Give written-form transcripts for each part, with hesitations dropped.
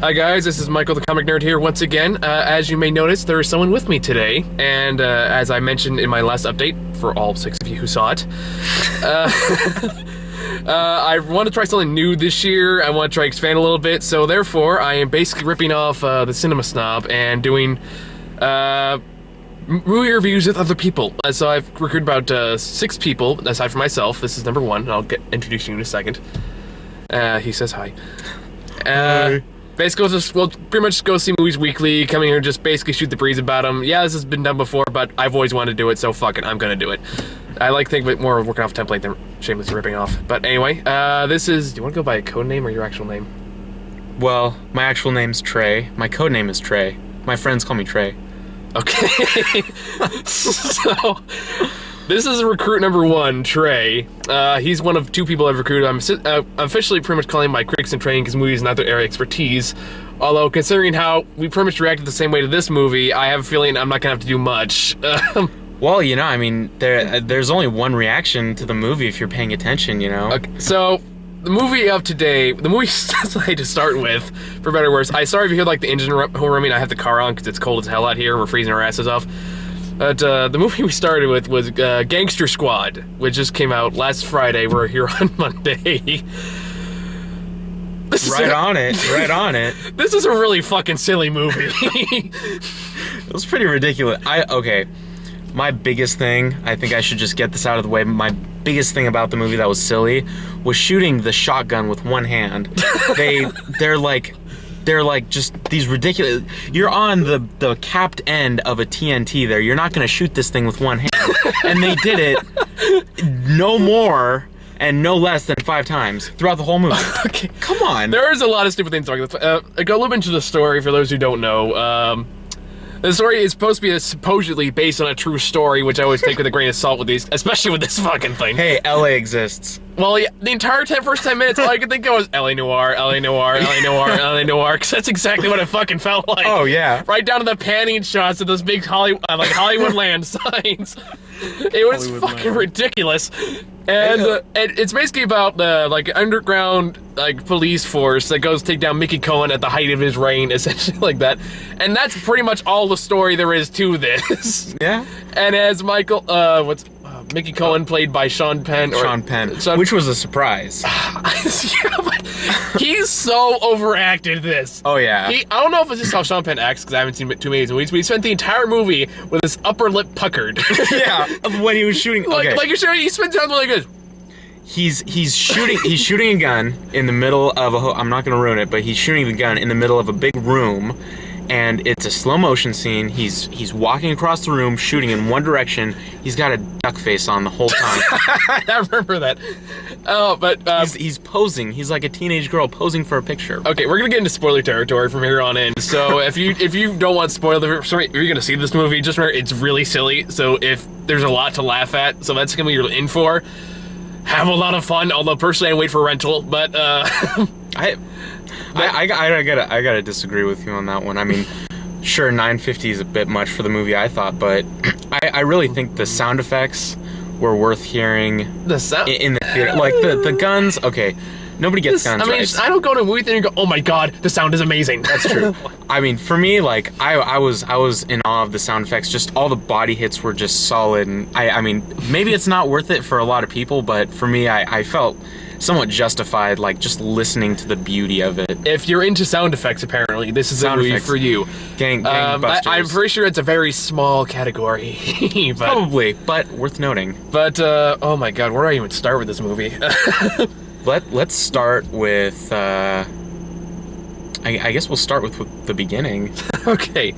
Hi guys, this is Michael the Comic Nerd here once again. As you may notice, there is someone with me today, and as I mentioned in my last update, for all 6 of you who saw it, I want to try something new this year. I want to try expand a little bit, so therefore I am basically ripping off the Cinema Snob and doing movie reviews with other people. So I've recruited about 6 people, aside from myself. This is number 1, and I'll introduce you in a second. He says hi. Hi. Basically, we'll pretty much go see movies weekly, come in here and just basically shoot the breeze about them. Yeah, this has been done before, but I've always wanted to do it, so fuck it, I'm gonna do it. I like to think of it more of working off a template than shamelessly ripping off. But anyway, this is... Do you want to go by a code name or your actual name? Well, my actual name's Trey. My code name is Trey. My friends call me Trey. Okay. So... This is recruit number 1, Trey. He's one of 2 people I've recruited. I'm officially pretty much calling my critics and training because movies is not their area of expertise. Although, considering how we pretty much reacted the same way to this movie, I have a feeling I'm not gonna have to do much. Well, you know, I mean, there's only one reaction to the movie if you're paying attention, you know? Okay, so, the movie of today, the movie to start with, for better or worse, sorry if you hear like the engine humming. I have the car on because it's cold as hell out here. We're freezing our asses off. But the movie we started with was Gangster Squad, which just came out last Friday. We're here on Monday. Right on it. This is a really fucking silly movie. It was pretty ridiculous. Okay, my biggest thing, I think I should just get this out of the way. My biggest thing about the movie that was silly was shooting the shotgun with one hand. They're like just these ridiculous... You're on the capped end of a TNT there. You're not going to shoot this thing with one hand. And they did it no more and no less than 5 times throughout the whole movie. Okay. Come on. There is a lot of stupid things talking about. I go a little bit into the story for those who don't know. The story is supposed to be supposedly based on a true story, which I always take with a grain of salt with these, especially with this fucking thing. Hey, LA exists. Well, yeah, the entire first 10 minutes, all I could think of was LA Noire, LA Noire, LA Noire, LA Noire, because that's exactly what it fucking felt like. Oh, yeah. Right down to the panning shots of those big Hollywood land signs. It was Hollywood fucking land. ridiculous. And it's basically about like underground police force that goes to take down Mickey Cohen at the height of his reign, essentially like that. And that's pretty much all the story there is to this. Yeah. And as Michael, Mickey Cohen played by Sean Penn. Which was a surprise. Yeah, but he's so overacted this. Oh, yeah. I don't know if it's just how Sean Penn acts, because I haven't seen too many movies, but he spent the entire movie with his upper lip puckered. Yeah, when he was shooting... Okay. Like you're showing, he spent time like this. He's shooting a gun in the middle of a... I'm not going to ruin it, but he's shooting the gun in the middle of a big room, and it's a slow motion scene. He's walking across the room, shooting in one direction. He's got a duck face on the whole time. I remember that. Oh, but he's posing. He's like a teenage girl posing for a picture. Okay, we're gonna get into spoiler territory from here on in. So if you don't want spoiler, sorry, if you're gonna see this movie, just remember it's really silly. So if there's a lot to laugh at, so that's gonna be you're in for. Have a lot of fun. Although personally, I wait for rental, but I gotta disagree with you on that one. I mean, sure, $9.50 is a bit much for the movie, I thought, but I really think the sound effects were worth hearing in the theater. Like the guns, okay, nobody gets guns. I mean, right. I don't go to a movie theater and go, oh my god, the sound is amazing. That's true. I mean, for me, like I was in awe of the sound effects. Just all the body hits were just solid, and I mean, maybe it's not worth it for a lot of people, but for me, I felt somewhat justified, like just listening to the beauty of it. If you're into sound effects, apparently this is a movie for you. Gangbusters. I'm pretty sure it's a very small category. But, probably, but worth noting. But oh my god, where do I even start with this movie? Let's start with. I guess we'll start with the beginning. Okay.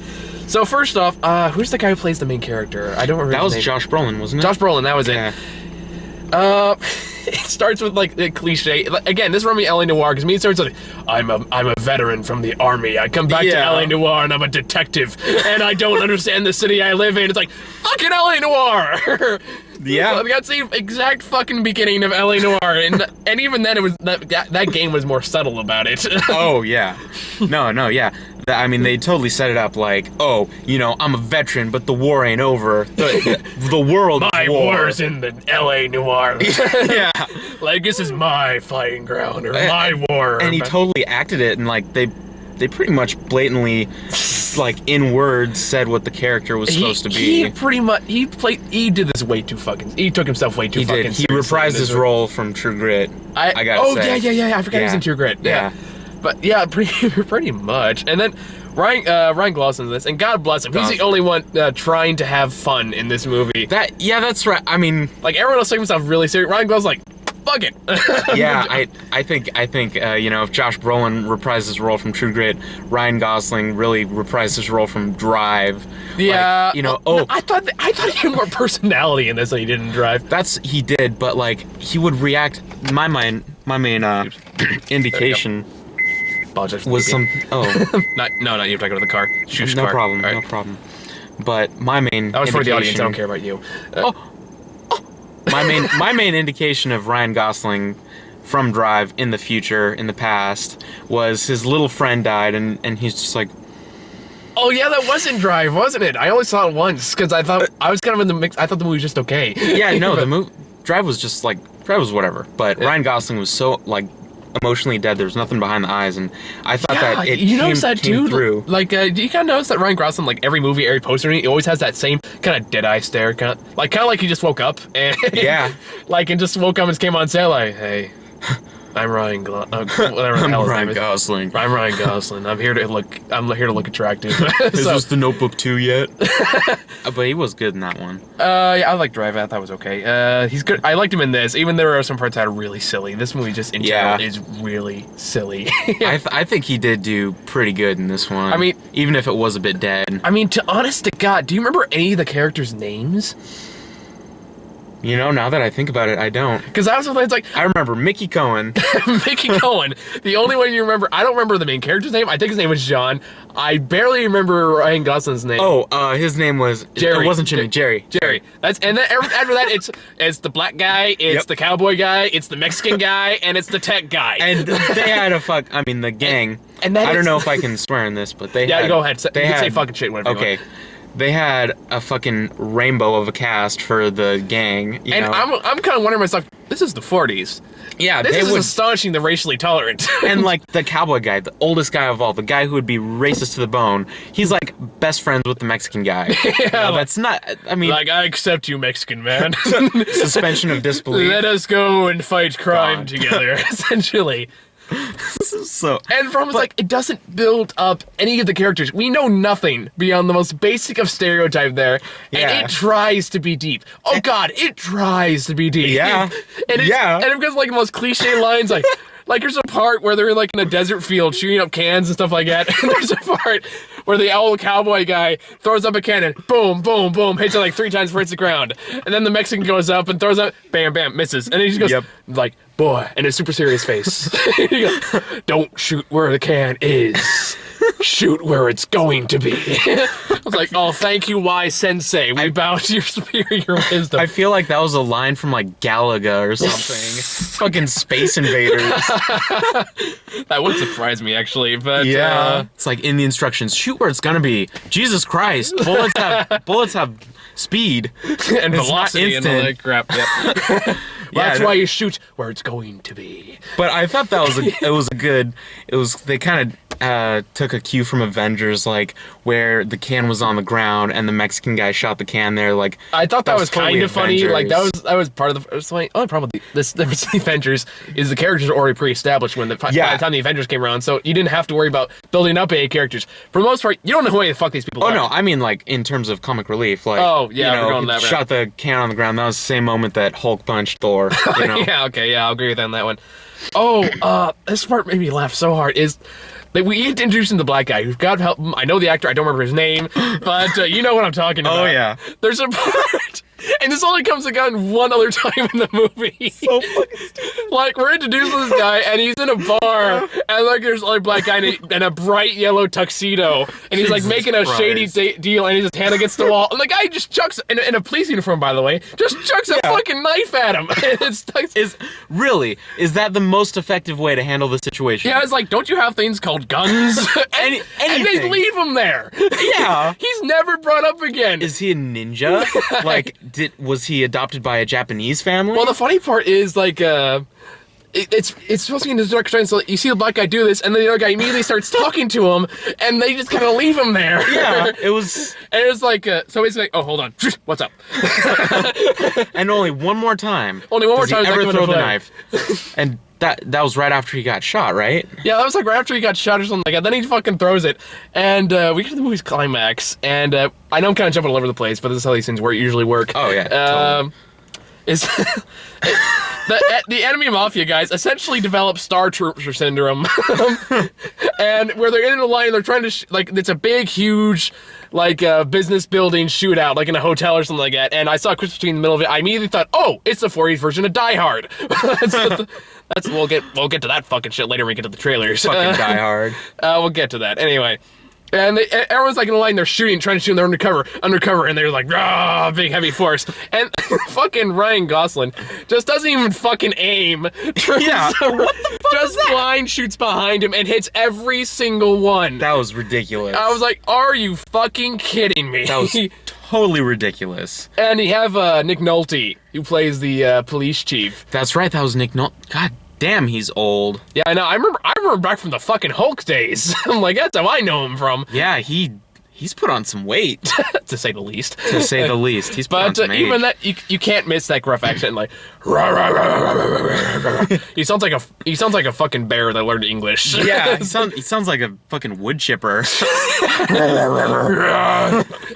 So first off, who's the guy who plays the main character? I don't remember. That his was name. Josh Brolin, wasn't it? Josh Brolin, that was yeah. it. It starts with like the cliche. Again, this reminded me of LA Noire because it starts like, I'm a veteran from the army. I come back to LA Noire and I'm a detective and I don't understand the city I live in. It's like fucking LA Noire. Yeah, that's the exact fucking beginning of LA Noire, and even then it was that game was more subtle about it. Oh yeah, no, yeah. I mean, they totally set it up like, oh, you know, I'm a veteran, but the war ain't over. The world my war's in the LA Noire. Yeah, like this is my fighting ground or my war. And he totally acted it, and like they pretty much blatantly, like in words, said what the character was supposed to be. He did this way too fucking. He took himself way too fucking seriously. He reprised his role from True Grit. I gotta say. Yeah. I forgot he was in True Grit. Yeah. But yeah, pretty much. And then Ryan Gosling's in this, and God bless him, he's the only one trying to have fun in this movie. That's right. I mean, like everyone else taking himself really serious. Ryan Gosling's like, fuck it. Yeah, I think if Josh Brolin reprised his role from True Grit, Ryan Gosling really reprised his role from Drive. Yeah, like, I thought he had more personality in this than he did in Drive. He did, but like he would react. My main indication was some. Oh, not you. Have to go to the car. Shush, no car. problem, Right. no problem. But my main. That was for the audience. I don't care about you. My main indication of Ryan Gosling from Drive in the future, in the past, was his little friend died, and he's just like, oh yeah, that was in Drive, wasn't it? I only saw it once because I thought I was kind of in the mix. I thought the movie was just okay. Yeah, no, the movie Drive was just like Drive was whatever. But Ryan Gosling was so like emotionally dead. There was nothing behind the eyes, and I thought that it came through. Like, do you kind of notice that Ryan Gosling, like every movie, every poster, he always has that same kind of dead eye stare, kind of like he just woke up and and just woke up and just came on set like, hey, I'm Ryan Gosling. I'm Ryan Gosling. I'm here to look attractive. Is this the Notebook 2 yet? But he was good in that one. Yeah, I like Drive. I thought it was okay. He's good. I liked him in this, even there are some parts that are really silly. This movie just in general is really silly. I think he did do pretty good in this one. I mean, even if it was a bit dead. I mean, honest to God, do you remember any of the characters' names? Now that I think about it, I don't. Because I was like, I remember Mickey Cohen. Mickey Cohen. The only one you remember. I don't remember the main character's name. I think his name was John. I barely remember Ryan Gosling's name. Oh, his name was Jerry. It wasn't Jimmy. Jerry. And then after that, it's the black guy, it's the cowboy guy, it's the Mexican guy, and it's the tech guy. And they had the gang. And I don't know if I can swear in this, but they had. Yeah, go ahead. You can say fucking shit whenever you want. They had a fucking rainbow of a cast for the gang, you know? I'm kind of wondering myself, this is the 40s. Yeah, this is astonishing, the racially tolerant. And like the cowboy guy, the oldest guy of all, the guy who would be racist to the bone, he's like best friends with the Mexican guy. Yeah, that's not, I mean... Like, I accept you, Mexican man. Suspension of disbelief. Let us go and fight crime together, essentially. And from like, it doesn't build up any of the characters. We know nothing beyond the most basic of stereotype there, and it tries to be deep. Oh God, it tries to be deep. Yeah, and it goes like the most cliche lines, like there's a part where they're like in a desert field shooting up cans and stuff like that, and there's a part where the old cowboy guy throws up a cannon, boom, boom, boom, hits it like 3 times before it hits the ground, and then the Mexican goes up and throws up, bam, bam, misses, and then he just goes like, boy, and a super serious face. He goes, don't shoot where the can is. Shoot where it's going to be. I was like, oh, thank you, wise sensei. We bow to your superior wisdom. I feel like that was a line from like Galaga or something. Fucking Space Invaders. That would surprise me, actually. But it's like in the instructions, shoot where it's gonna be. Jesus Christ, bullets have speed and velocity and all that crap. Yep. That's why you shoot where it's going to be. But I thought that was they kind of took a cue from Avengers, like where the can was on the ground and the Mexican guy shot the can there. Like, I thought that was kind of funny. Like that was part of the. It's like, only problem with the Avengers is the characters are already pre-established by the time the Avengers came around, so you didn't have to worry about building up any characters. For the most part, you don't know who the fuck these people are. Oh no, I mean like in terms of comic relief, like we're going that shot the can on the ground. That was the same moment that Hulk punched Thor. You know? I'll agree with you on that one. Oh, this part made me laugh so hard. Is that we introduced him to the black guy, who, God help him, I know the actor, I don't remember his name, but you know what I'm talking about. Oh yeah. There's a part, and this only comes again one other time in the movie. So fucking stupid. Like, we're introduced to this guy, and he's in a bar, and like there's another black guy in a bright yellow tuxedo, and he's like making a shady deal, and he's just hand against the wall, and the guy just chucks, in a police uniform by the way, just chucks a fucking knife at him. Is that the most effective way to handle the situation? Yeah, it's like, don't you have things called guns? and they leave him there. Yeah. He's never brought up again. Is he a ninja? Like, was he adopted by a Japanese family? Well, the funny part is, like, it's supposed to be in this dark train, so you see the black guy do this, and then the other guy immediately starts talking to him, and they just kind of leave him there. Yeah, it was... And it was like, so he's like, oh, hold on, what's up? And only one more time. Only one more time. Does he ever throw the knife? And that was right after he got shot, right? Yeah, that was like right after he got shot or something like that. Then he fucking throws it, and we get to the movie's climax. And I know I'm kind of jumping all over the place, but this is how these things usually work. Oh yeah. Totally. Is the enemy mafia guys essentially develop Star Trooper syndrome, and where they're in a line, they're trying to it's a big, huge, business building shootout, like in a hotel or something like that. And I saw Christmas tree in the middle of it. I immediately thought, oh, it's the 40s version of Die Hard. We'll get to that fucking shit later when we get to the trailers. Fucking Die Hard. We'll get to that anyway. And everyone's like in a line, they're trying to shoot, and they're undercover, and they're like, rah, big heavy force. And fucking Ryan Gosling just doesn't even fucking aim. Yeah, what the fuck just blind shoots behind him and hits every single one. That was ridiculous. I was like, are you fucking kidding me? That was totally ridiculous. And you have Nick Nolte, who plays the police chief. That's right, that was Nick Nolte. God damn, he's old. Yeah, I know. I remember back from the fucking Hulk days. I'm like, that's how I know him from. Yeah, he's put on some weight, to say the least. To say the least, he's put on some age. Even that, you can't miss that gruff accent. Like, rah, rah, rah, rah, rah, rah, rah. He sounds like a fucking bear that learned English. Yeah, he sounds like a fucking wood chipper.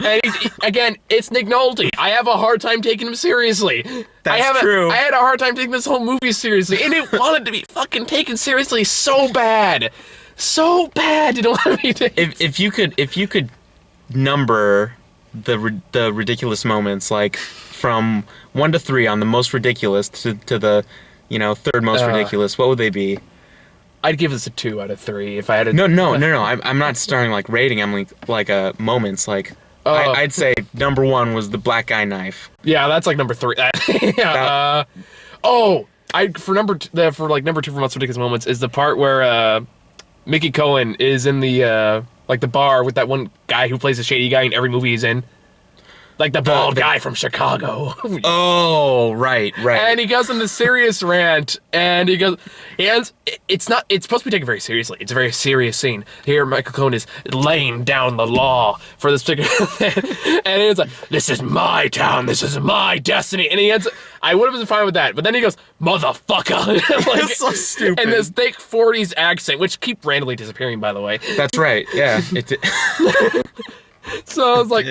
And again, it's Nick Nolte. I have a hard time taking him seriously. That's true. I had a hard time taking this whole movie seriously, and it wanted to be fucking taken seriously so bad. So bad, it wanted to be taken. If you could number the ridiculous moments, like from 1 to 3 on the most ridiculous to the third most ridiculous, what would they be? I'd give this a 2 out of 3 if I had a... No. I'm not starting rating. I'm like moments. I'd say number 1 was the black guy knife. Yeah, that's like number 3. Yeah. For number 2 for most ridiculous moments is the part where Mickey Cohen is in the the bar with that one guy who plays the shady guy in every movie he's in. Like the bald guy from Chicago. Oh, right. And he goes on this serious rant, and it's supposed to be taken very seriously. It's a very serious scene. Here, Michael Cohen is laying down the law for this particular thing. And it's like, this is my town, this is my destiny. And I would have been fine with that, but then he goes, motherfucker. That's so stupid. And this thick 40s accent, which keep randomly disappearing, by the way. That's right, yeah. So I was like,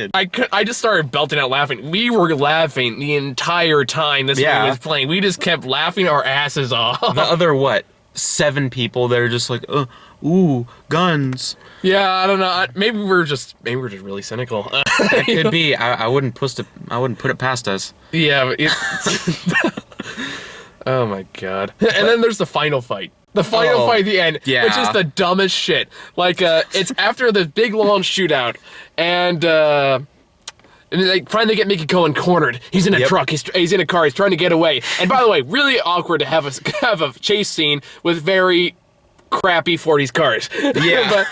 I just started belting out laughing. We were laughing the entire time this movie was playing. We just kept laughing our asses off. The other, 7 people that are just like, ooh, guns. Yeah, I don't know. Maybe we're just really cynical. That could be. I wouldn't put it past us. Yeah, but oh my god. And then there's the final fight. The final fight at the end, which is the dumbest shit. It's after the big long shootout, and they finally get Mickey Cohen cornered. He's in a truck. He's in a car. He's trying to get away. And by the way, really awkward to have a chase scene with very crappy 40s cars. Yeah.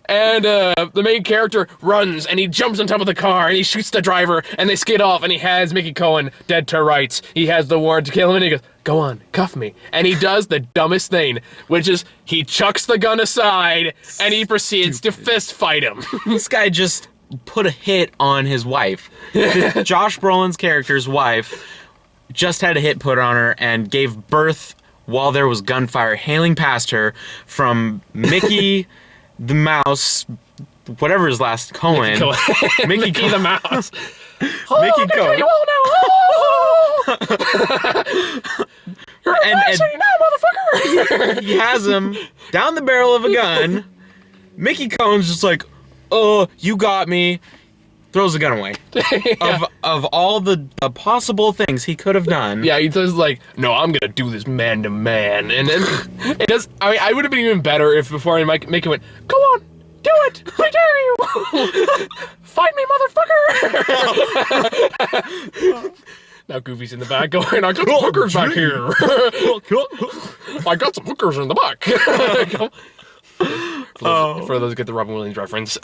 And the main character runs, and he jumps on top of the car, and he shoots the driver, and they skid off, and he has Mickey Cohen dead to rights. He has the warrant to kill him, and he goes, go on, cuff me. And he does the dumbest thing, which is he chucks the gun aside, and he proceeds to fist fight him. This guy just put a hit on his wife. Josh Brolin's character's wife just had a hit put on her and gave birth while there was gunfire hailing past her from Mickey... the Mouse, whatever his last, Cohen. Mickey the Mouse. Mickey Cohen. And motherfucker. He has him down the barrel of a gun. Mickey Cohen's just like, oh, you got me. Throws the gun away. Of all the possible things he could have done. Yeah, he does no, I'm gonna do this man to man, and then it does. I mean, I would have been even better if before I make him went, go on, do it, I dare you, fight me, motherfucker. Now Goofy's in the back going, I got some hookers back here. I got some hookers in the back. For those who get the Robin Williams reference.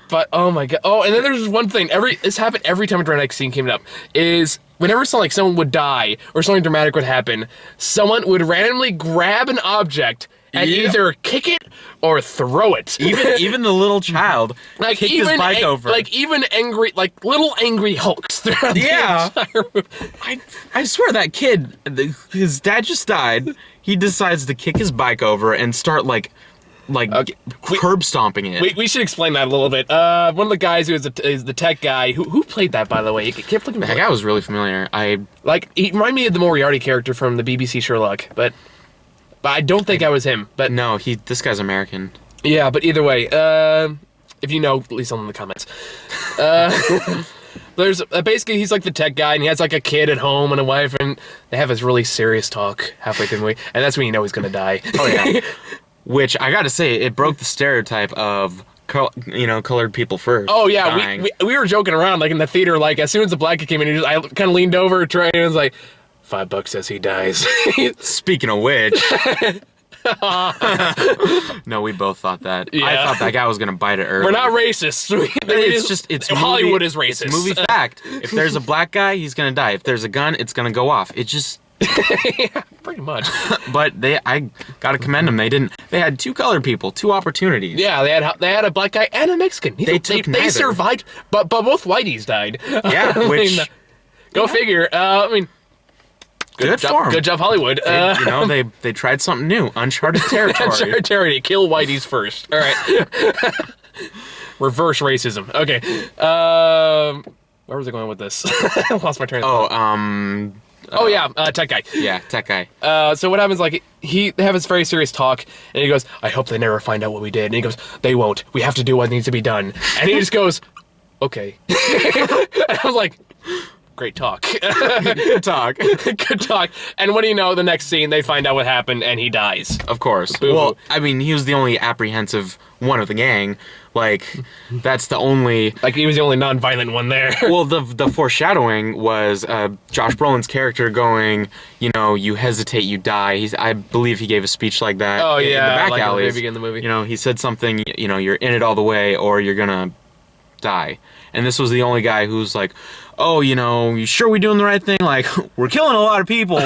But oh my god! Oh, and then there's one thing. This happened every time a dramatic scene came up. Is whenever someone would die or something dramatic would happen, someone would randomly grab an object and either kick it or throw it. Even the little child kicked his bike over. Like even angry, like little angry Hulks throughout the entire movie. I swear that kid, his dad just died. He decides to kick his bike over and start curb stomping it. We should explain that a little bit. One of the guys who is the tech guy who played that, by the way. That guy was really familiar. He reminded me of the Moriarty character from the BBC Sherlock, but I don't think I was him. But no, this guy's American. Yeah, but either way, if you know, please tell them in the comments. There's basically he's like the tech guy, and he has like a kid at home and a wife, and they have this really serious talk halfway through the movie, and that's when you know he's gonna die. Oh yeah. Which I gotta say, it broke the stereotype of colored people first. Oh yeah, we were joking around like in the theater, like as soon as the black kid came in, I kind of leaned over, Trey, and was like, $5 as he dies. Speaking of which, no, we both thought that. Yeah. I thought that guy was gonna bite it early. We're not racist. It's Hollywood is racist. It's movie fact. If there's a black guy, he's gonna die. If there's a gun, it's gonna go off. It just. Yeah, pretty much. But I gotta commend them. They had 2 colored people, 2 opportunities. Yeah, they had a black guy and a Mexican. They survived, but both whiteys died. Yeah, go figure. Good job, Hollywood. They tried something new, uncharted territory. Uncharted territory. Kill whiteys first. All right. Reverse racism. Okay. Where was I going with this? I lost my train of thought. Tech guy. Yeah, tech guy. So what happens, like, they have this very serious talk, and he goes, I hope they never find out what we did. And he goes, they won't. We have to do what needs to be done. And he just goes, okay. And I was like, great talk. Good talk. Good talk. And what do you know, the next scene, they find out what happened, and he dies. Of course. Boo-hoo. Well, I mean, he was the only apprehensive one of the gang. Like, that's the only... Like, he was the only non-violent one there. Well, the foreshadowing was Josh Brolin's character going, you hesitate, you die. I believe he gave a speech like that in the back alleys. At the beginning of the movie. He said something, you're in it all the way or you're gonna die. And this was the only guy who's like, oh, you sure we doing the right thing? Like, we're killing a lot of people.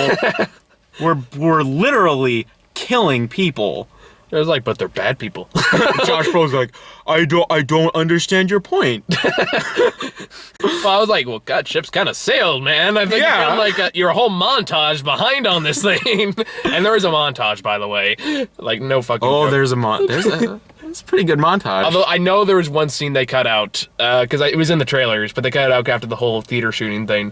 We're literally killing people. It was like, but they're bad people. Josh Brolin's like, I don't understand your point. Well, I was like, well, God, ship's kind of sailed, man. I think you're a whole montage behind on this thing. And there is a montage, by the way. Like, no fucking joke. There's it's a pretty good montage. Although I know there was one scene they cut out, because it was in the trailers, but they cut it out after the whole theater shooting thing.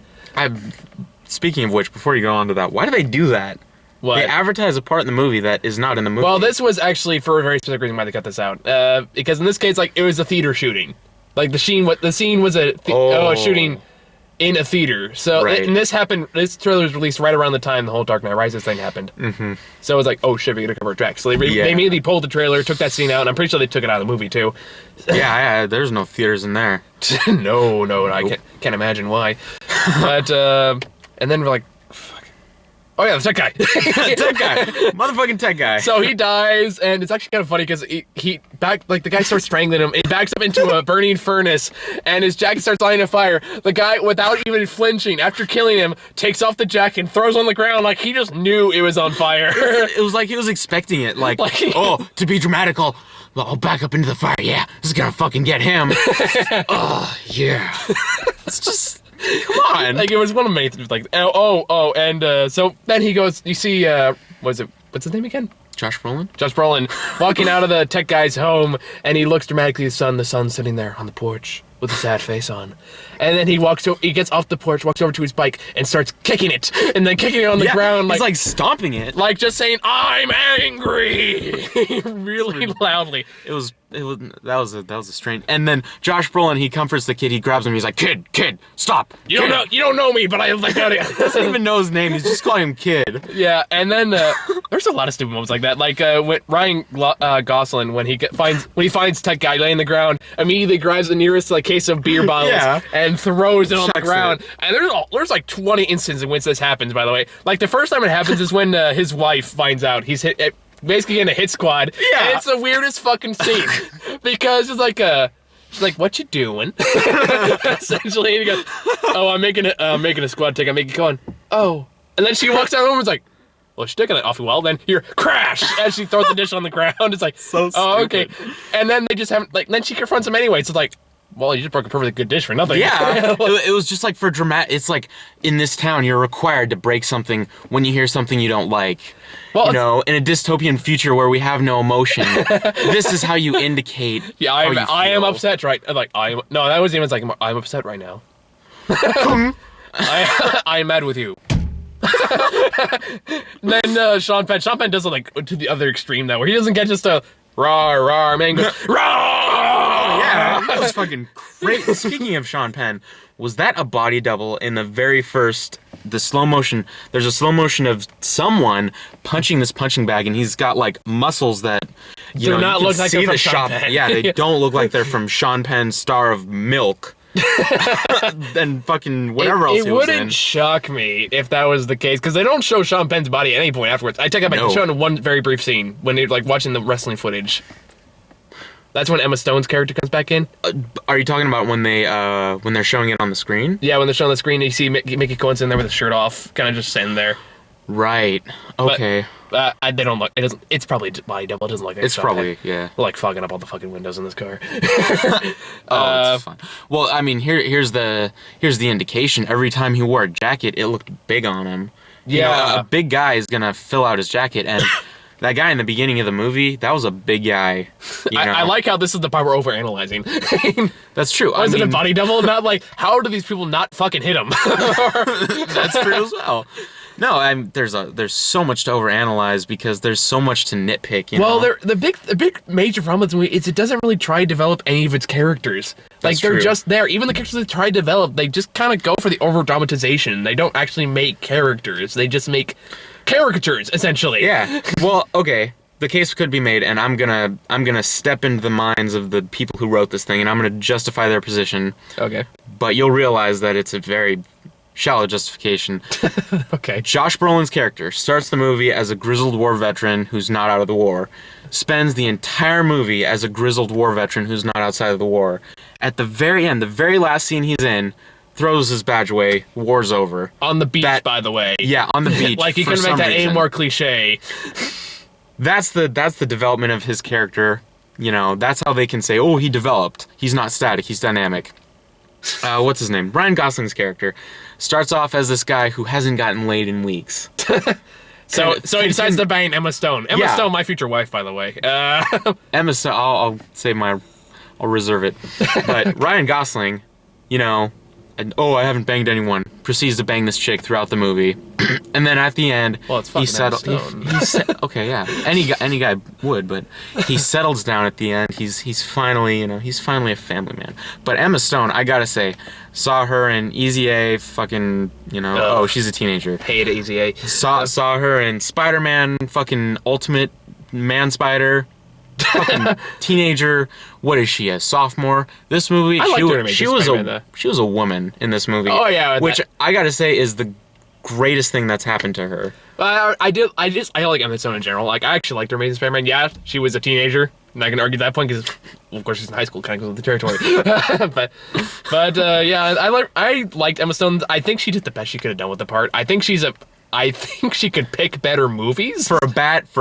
Speaking of which, before you go on to that, why do they do that? What? They advertise a part in the movie that is not in the movie. Well, this was actually for a very specific reason why they cut this out. Because in this case, like, it was a theater shooting. Like, the scene was a shooting in a theater. So, and this trailer was released right around the time the whole Dark Knight Rises thing happened. Mm-hmm. So it was like, oh shit, we gotta cover a track. So they immediately pulled the trailer, took that scene out, and I'm pretty sure they took it out of the movie too. Yeah, there's no theaters in there. No, nope. I can't imagine why. But, and then we're like, oh yeah, the tech guy. Tech guy. Motherfucking tech guy. So he dies, and it's actually kind of funny because the guy starts strangling him, and he backs up into a burning furnace, and his jacket starts lighting on fire. The guy, without even flinching, after killing him, takes off the jacket and throws it on the ground like he just knew it was on fire. It was like he was expecting it. Like to be dramatic, I'll back up into the fire. Yeah, this is gonna fucking get him. Oh, yeah. It's just... Come on. Like, it was one of many things, like, and so then he goes, you see, what's his name again? Josh Brolin? Josh Brolin, walking out of the tech guy's home, and he looks dramatically at the sun's sitting there on the porch with a sad face on. And then he gets off the porch, walks over to his bike, and starts kicking it, and then kicking it on the ground. He's like stomping it. Like just saying, I'm angry! Really loudly. That was a strange. And then Josh Brolin, he comforts the kid, he grabs him, he's like, Kid, stop. You don't know me, but I like that. He doesn't even know his name, he's just calling him Kid. Yeah, and then there's a lot of stupid moments like that. Like when Ryan Gosling, when he finds tech guy laying on the ground, immediately grabs the nearest case of beer bottles and throws it on the ground. And there's like 20 instances in which this happens, by the way. Like the first time it happens is when his wife finds out he's basically in a hit squad. Yeah. And it's the weirdest fucking scene. Because it's like She's like, "What you doing?" Essentially, and he goes, "Oh, I'm making a squad take. I'm making going. Oh." And then she walks out of the room and is like, "Well, she's taking it awfully well." Then here, crash, as she throws the dish on the ground. It's like, So oh, okay. stupid. And then they just haven't, like, then she confronts him anyway. So it's like, well, you just broke a perfectly good dish for nothing. Yeah, it was just like for dramatic. It's like in this town, you're required to break something when you hear something you don't like. Well, you know, in a dystopian future where we have no emotion, this is how you indicate. Yeah, how you I am feel. upset, right? I'm like, no, that wasn't even like, I'm upset right now. I am mad with you. Then Sean Penn does it like to the other extreme now, where he doesn't get just a rawr, man goes, rawr! Yeah, that was fucking great. Speaking of Sean Penn, was that a body double in the very first, the slow motion? There's a slow motion of someone punching this punching bag, and he's got like muscles that Do not you look can like see they're from the Sean shop. Penn. Yeah, they don't look like they're from Sean Penn's Star of Milk. And fucking whatever else It he was wouldn't in. shock me if that was the case, because they don't show Sean Penn's body at any point afterwards. I take that back. No. They show it in one very brief scene when they're like watching the wrestling footage. That's when Emma Stone's character comes back in. Are you talking about when they're showing it on the screen? Yeah, when they're showing the screen, you see Mickey Cohen's in there with his shirt off, kind of just sitting there. Right. Okay. They don't look. It doesn't. It's probably body double. It doesn't look like It's Sean probably Penn. yeah. We're like fogging up all the fucking windows in this car. Oh, it's fun. Well, I mean, here's the indication. Every time he wore a jacket, it looked big on him. You know, Yeah. a big guy is gonna fill out his jacket, and that guy in the beginning of the movie, that was a big guy. You know? I like how this is the part we're overanalyzing. That's true. Why is it a body double? Not like, how do these people not fucking hit him? That's true as well. No, there's so much to overanalyze because there's so much to nitpick. You Well, know? the big major problem with the movie is it doesn't really try to develop any of its characters. Like, That's they're true. just there. Even the characters they try to develop, they just kind of go for the over-dramatization. They don't actually make characters. They just make caricatures, essentially. Yeah. Well, okay. The case could be made, and I'm gonna step into the minds of the people who wrote this thing, and I'm gonna justify their position. Okay. But you'll realize that it's a very shallow justification. Okay. Josh Brolin's character starts the movie as a grizzled war veteran who's not out of the war, spends the entire movie as a grizzled war veteran who's not outside of the war. At the very end, the very last scene he's in, throws his badge away, war's over. On the beach, by the way. Yeah, on the beach. Like, he for couldn't make some that any reason. more cliche. That's the development of his character. You know, that's how they can say, oh, he developed. He's not static, he's dynamic. What's his name? Ryan Gosling's character starts off as this guy who hasn't gotten laid in weeks. So he decides to bang Emma Stone. Emma Yeah. Stone, my future wife, by the way. Emma Stone, I'll save I'll reserve it. But Ryan Gosling, you know, I haven't banged anyone, proceeds to bang this chick throughout the movie. And then at the end, Well, it's fucking Emma Stone. Okay, yeah. Any guy would, but he settles down at the end. He's finally a family man. But Emma Stone, I gotta say, saw her in Easy A, fucking, Ugh. she's a teenager. Paid Easy A. Saw her in Spider-Man, fucking Ultimate Man Spider. Fucking teenager. What is she, a sophomore? This movie, I liked her in she Amazing was Spider-Man, she was a woman in this movie. Oh, yeah, which that- I gotta say is the greatest thing that's happened to her. I like Emma Stone in general. Like, I actually liked her Amazing Spider-Man. Yeah, she was a teenager. And I can argue that point because, well, of course, she's in high school, kind of goes with the territory. but yeah, I liked Emma Stone. I think she did the best she could have done with the part. I think she could pick better movies. For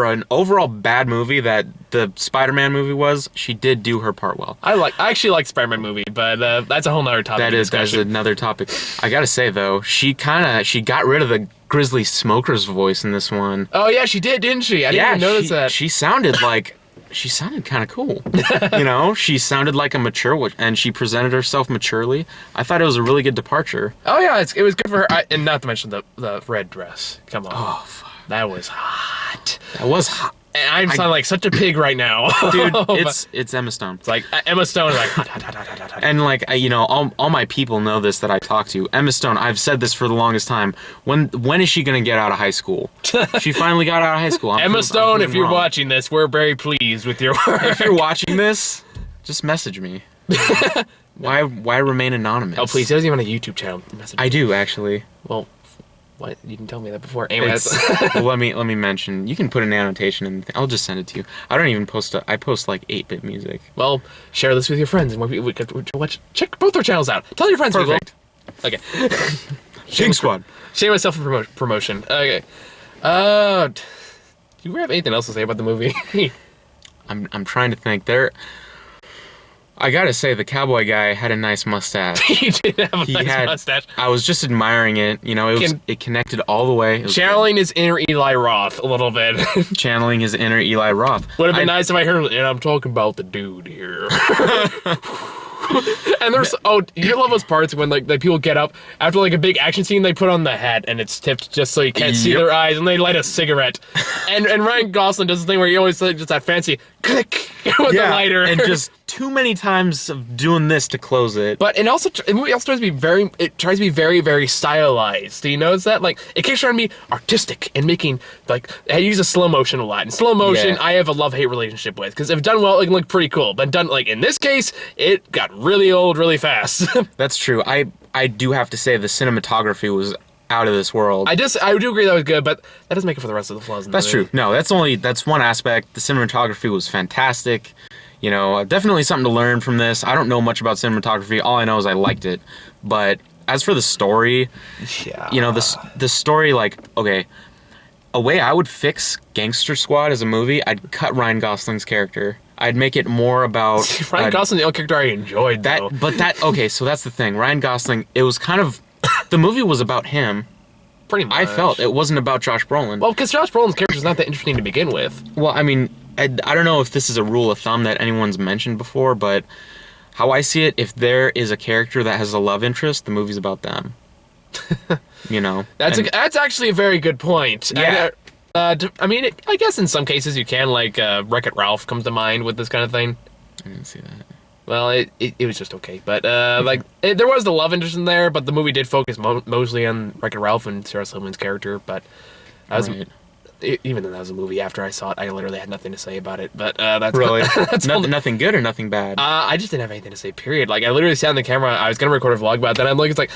an overall bad movie that the Spider-Man movie was, she did do her part well. I actually like Spider-Man movie, but that's a whole nother topic. That's another topic. I gotta say though, she got rid of the Grizzly Smoker's voice in this one. Oh yeah, she did, didn't she? I didn't even notice that. She sounded kind of cool. She sounded like a mature, and she presented herself maturely. I thought it was a really good departure. Oh yeah, it was good for her. And not to mention the red dress. Come on. Oh, fuck. That was hot. That was hot. And I'm sounding like such a pig right now. Dude, But it's Emma Stone. it's like Emma Stone is like hot, hot, hot, hot, hot, hot. And like, all my people know this that I talk to. Emma Stone, I've said this for the longest time. When is she gonna get out of high school? She finally got out of high school. Emma Stone, if you're wrong. watching this, we're very pleased with your work. If you're watching this, just message me. Why remain anonymous? Oh please, he doesn't even have a YouTube channel. Message. I do actually. Well, What? You can tell me that before. Anyway, Well, let me mention. You can put an annotation in. I'll just send it to you. I don't even post. I post like 8-bit music. well, share this with your friends, and we could watch. Check both our channels out. Tell your friends. Perfect. People. Okay. King Squad. Shame myself for promotion. Okay. Do you have anything else to say about the movie? I'm trying to think. I gotta say, the cowboy guy had a nice mustache. He did have a nice mustache. I was just admiring it. You know, it connected all the way. Channeling his inner Eli Roth a little bit. Channeling his inner Eli Roth. Would have been nice if I heard, and I'm talking about the dude here. And there's you love those parts when like people get up after like a big action scene, they put on the hat and it's tipped just so you can't see their eyes, and they light a cigarette. and Ryan Gosling does the thing where he always like just that fancy click with the lighter, and just too many times of doing this to close it. But the movie also tries to be very, very stylized. Do you notice that? Like, it keeps trying to be artistic and making, like, I use a slow motion a lot. And slow motion, I have a love-hate relationship with. Because if done well, it can look pretty cool. But done, like, in this case, it got really old really fast. That's true. I do have to say the cinematography was out of this world. I do agree that was good, but that doesn't make it for the rest of the flaws in the movie. That's true. No, that's one aspect. The cinematography was fantastic. You know, definitely something to learn from this. I don't know much about cinematography. All I know is I liked it. But as for the story, you know, the story, like, okay, a way I would fix Gangster Squad as a movie, I'd cut Ryan Gosling's character. I'd make it more about... Ryan Gosling's the only character I enjoyed, though. Okay, so that's the thing. Ryan Gosling, it was kind of... The movie was about him. Pretty much. I felt it wasn't about Josh Brolin. Well, because Josh Brolin's character is not that interesting to begin with. Well, I mean... I don't know if this is a rule of thumb that anyone's mentioned before, but how I see it, if there is a character that has a love interest, the movie's about them. You know? That's actually a very good point. Yeah. I mean, I guess in some cases you can, like, Wreck-It Ralph comes to mind with this kind of thing. I didn't see that. Well, it was just okay. But, there was the love interest in there, but the movie did focus mostly on Wreck-It Ralph and Sarah Silverman's character, but... Right. Even though that was a movie, after I saw it, I literally had nothing to say about it. But that's really that's nothing good or nothing bad. I just didn't have anything to say. Period. Like I literally sat on the camera. I was gonna record a vlog about that. I'm like, it's like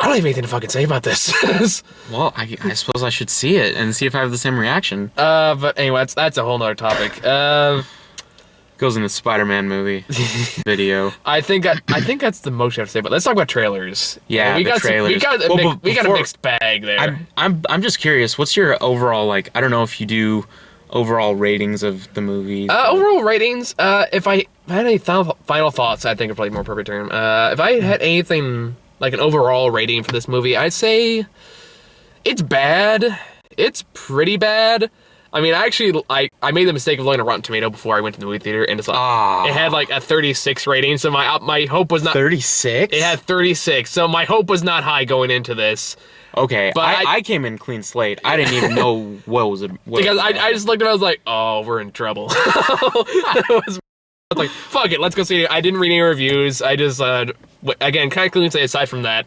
I don't have anything to fucking say about this. Well, I suppose I should see it and see if I have the same reaction. But anyway, that's a whole nother topic. Goes in the Spider-Man movie video. I think that's the most you have to say. But let's talk about trailers. Yeah, we got trailers. We got a mixed bag there. I'm just curious. What's your overall, like? I don't know if you do overall ratings of the movie. Overall ratings. If I had any final thoughts, I think are probably more appropriate term. If I had anything like an overall rating for this movie, I'd say it's bad. It's pretty bad. I mean, I made the mistake of looking at Rotten Tomato before I went to the movie theater, and it's like, it had like a 36 rating, so my hope was not... 36? It had 36, so my hope was not high going into this. Okay, but I came in clean slate. I didn't even know what was it. Because I just looked at it, I was like, oh, we're in trouble. I was like, fuck it, let's go see it. I didn't read any reviews. I just, again, kind of clean slate aside from that.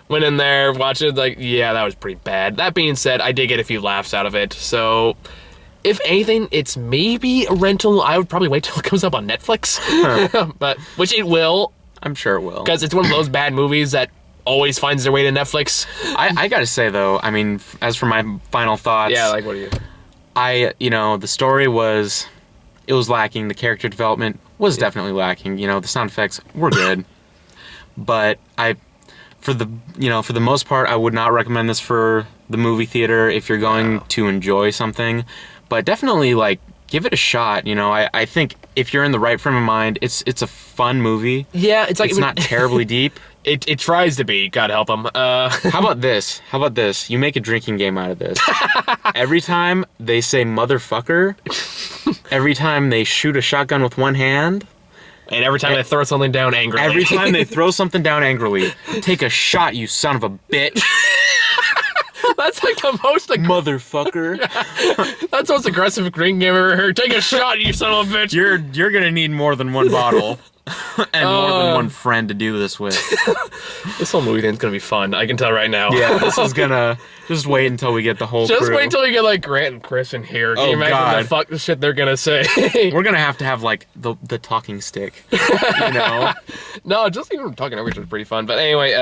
Went in there, watched it, like, yeah, that was pretty bad. That being said, I did get a few laughs out of it, so... If anything, it's maybe a rental. I would probably wait till it comes up on Netflix. But which it will. I'm sure it will. Because it's one of those bad movies that always finds their way to Netflix. I gotta say, though, I mean, as for my final thoughts... Yeah, like, what are you... the story was... It was lacking. The character development was definitely lacking. You know, the sound effects were good. But for the most part, I would not recommend this for the movie theater if you're going to enjoy something. But definitely, like, give it a shot. You know, I think if you're in the right frame of mind, it's a fun movie. Yeah, it's like... It's not terribly deep. It tries to be, God help them. How about this? You make a drinking game out of this. Every time they say motherfucker, every time they shoot a shotgun with one hand... And every time they throw something down angrily. Every time they throw something down angrily, take a shot, you son of a bitch. That's like the most... Motherfucker. That's the most aggressive drinking game I've ever heard. Take a shot, you son of a bitch. You're gonna need more than one bottle. And more than one friend to do this with. This whole movie thing's gonna be fun. I can tell right now. Yeah, this is gonna... Just wait until we get the whole Just crew. wait until we get, like, Grant and Chris in here. Can you imagine the shit they're gonna say? We're gonna have like, the talking stick. You know? No, just even talking over is pretty fun. But anyway,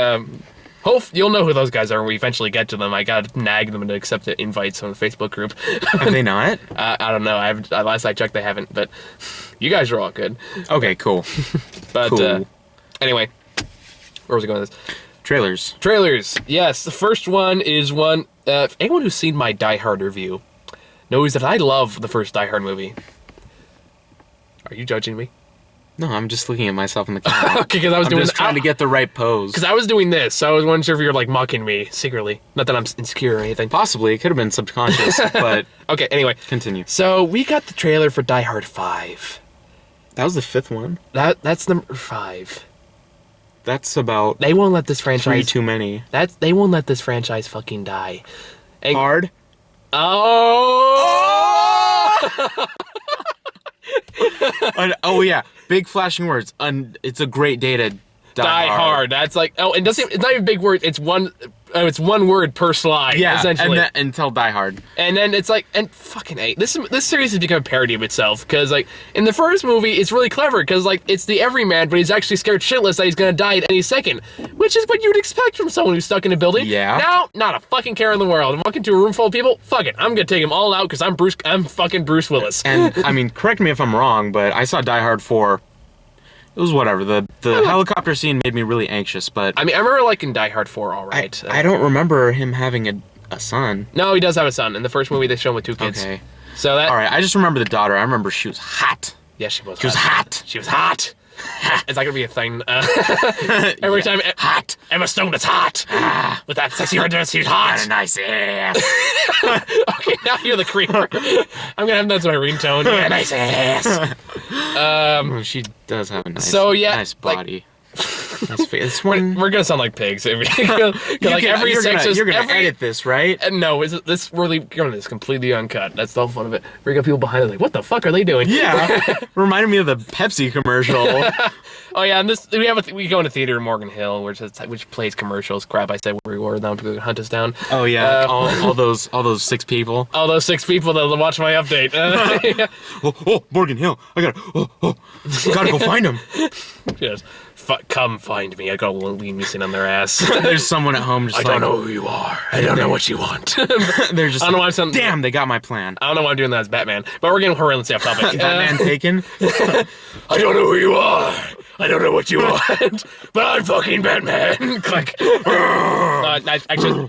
You'll know who those guys are when we eventually get to them. I gotta nag them to accept the invites on the Facebook group. Have they not? I don't know. Last I checked, they haven't. But you guys are all good. Okay, cool. But Cool. anyway, where was I going with this? Trailers. Trailers. Yes, the first one is one. Anyone who's seen my Die Hard review knows that I love the first Die Hard movie. Are you judging me? No, I'm just looking at myself in the camera. Okay, because I was doing. just trying to get the right pose. Because I was doing this, so I was wondering if you're like mocking me secretly. Not that I'm insecure or anything. Possibly, it could have been subconscious, but Okay, anyway. continue. So we got the trailer for Die Hard 5. That was the 5th one. That's number 5. That's about They won't let this 3 franchise. too many. They won't let this franchise fucking die. And, Hard. oh. Oh yeah, big flashing words. It's a great day to die hard. That's like it's not even a big word. It's one word per slide. Yeah, essentially. and until Die Hard. And then it's like, and fucking A. This series has become a parody of itself, because, like, in the first movie, it's really clever, because, like, it's the everyman, but he's actually scared shitless that he's gonna die at any second, which is what you'd expect from someone who's stuck in a building. Yeah. Now, not a fucking care in the world. I'm walking to a room full of people, fuck it, I'm gonna take them all out, because I'm fucking Bruce Willis. And, I mean, correct me if I'm wrong, but I saw Die Hard 4. It was whatever. The helicopter scene made me really anxious, but... I mean, I remember liking Die Hard 4 alright. I don't remember him having a son. No, he does have a son. In the first movie, they show him with 2 kids. Okay. So that... Alright, I just remember the daughter. I remember she was hot. Yeah, she was hot. She was hot. She was hot. Is that gonna be a thing? Every time hot Emma Stone is hot with that sexy red dress. She's hot. Got a nice ass. Okay, now you're the creeper. I'm gonna have that's my ringtone. Yeah, nice ass. Well, she does have a nice, nice body. Nice face. It's one. We're gonna sound like pigs. You're You're gonna edit this, right? No, this really this completely uncut. That's the whole fun of it. We got people behind us like, what the fuck are they doing? Yeah, reminded me of the Pepsi commercial. Oh yeah, and we go into theater in Morgan Hill, which plays commercials. Crap, I said where we were. Now people hunt us down. Oh yeah, all those 6 people. All those 6 people that watch my update. Yeah. Oh, Morgan Hill. I gotta go find him. Yes. Come find me. I gotta leave me sitting on their ass. There's someone at home just I don't know who you are. I don't know what you want. They're just I don't know why I'm saying, damn, they got my plan. I don't know why I'm doing that as Batman. But we're getting horrendously off topic. Batman taken? I don't know who you are. I don't know what you want. But I'm fucking Batman. Click.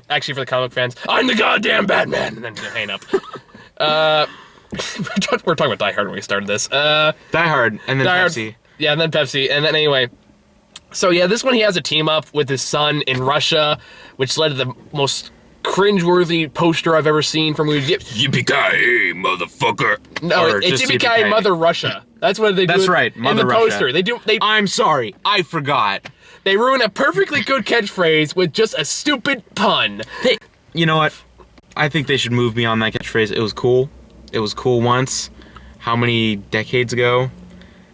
Actually, for the comic fans, I'm the goddamn Batman. And then hang up. We're talking about Die Hard when we started this. Die Hard, and then Pepsi. Hard, yeah, and then Pepsi. And then anyway... So yeah, this one he has a team up with his son in Russia, which led to the most cringeworthy poster I've ever seen from movie. Yippee-ki-yay, motherfucker. No, it's Yippee-ki-yay, Mother Russia. That's what they do. That's right, Mother in the Russia. poster. I'm sorry, I forgot. They ruin a perfectly good catchphrase with just a stupid pun. You know what? I think they should move beyond that catchphrase. It was cool. It was cool once. How many decades ago?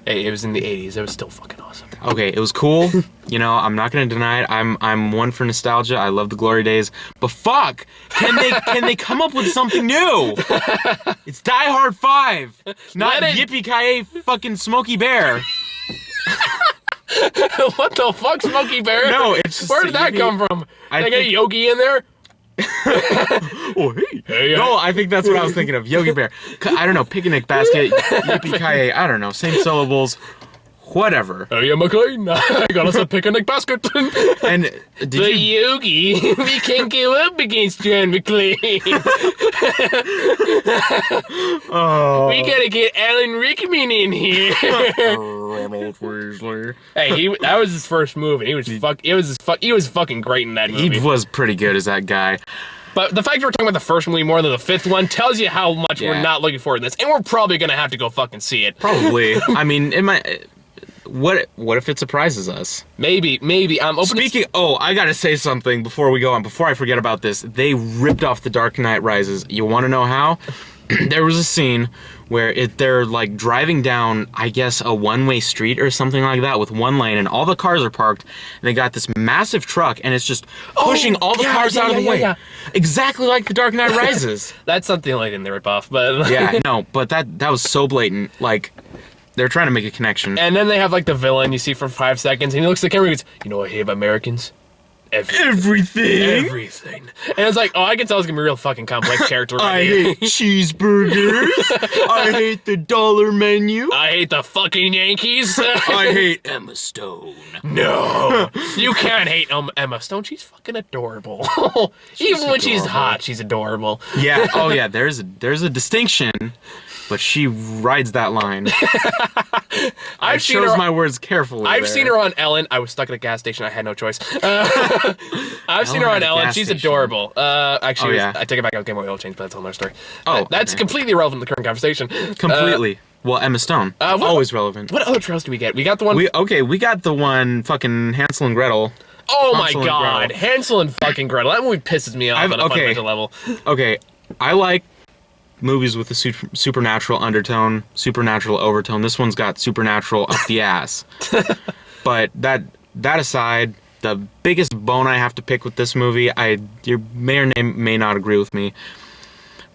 Hey, it was in the 80s. It was still fucking awesome. Okay, it was cool. You know, I'm not gonna deny it. I'm one for nostalgia. I love the glory days. But fuck, can they come up with something new? It's Die Hard 5, not Yippee-ki-yay fucking Smokey Bear. What the fuck, Smokey Bear? No, it's just where did that come from? Did I get a Yogi in there? Oh, hey. No, I think that's what I was thinking of. Yogi Bear. I don't know. Picnic basket. Yippee-ki-yay. I don't know. Same syllables. Whatever. Oh yeah, McLean. I got us a picnic basket. And Yogi, we can't go up against John McClane. Oh. We gotta get Alan Rickman in here. Hey, that was his first movie. He was fucking great in that movie. He was pretty good as that guy. But the fact we're talking about the first movie more than the 5th one tells you how much we're not looking forward to this, and we're probably gonna have to go fucking see it. Probably. I mean, it might. What if it surprises us? Maybe. I'm open. I gotta say something before we go on. Before I forget about this, they ripped off The Dark Knight Rises. You want to know how? There was a scene where they're like driving down, I guess, a one-way street or something like that with one lane, and all the cars are parked. And they got this massive truck, and it's just pushing all the cars out of the way. Yeah. Exactly like The Dark Knight Rises. That's something like in the ripoff, but yeah, no, but that was so blatant. Like, they're trying to make a connection. And then they have like the villain you see for 5 seconds, and he looks at the camera and goes, "You know what I hate about Americans? Everything. And it's like, oh, I can tell it's gonna be a real fucking complex character. I hate cheeseburgers. I hate the dollar menu. I hate the fucking Yankees. I hate Emma Stone. No, you can't hate Emma Stone. She's fucking adorable. Even when she's hot, she's adorable. Yeah. Oh yeah. There's a distinction, but she rides that line. I chose my words carefully. I've seen her on Ellen. I was stuck at a gas station. I had no choice. I've seen her on Ellen. She's adorable. Actually, I take it back. I was getting my oil change, but that's a whole other story. That's completely irrelevant to the current conversation. Completely. Well, Emma Stone. Always relevant. What other trails do we get? We got the one. We got the one fucking Hansel and Gretel. Oh my god, Hansel and fucking Gretel. That movie pisses me off on a fundamental level. Okay, I like movies with a supernatural undertone, supernatural overtone. This one's got supernatural up the ass. But that aside, the biggest bone I have to pick with this movie, you may or may not agree with me,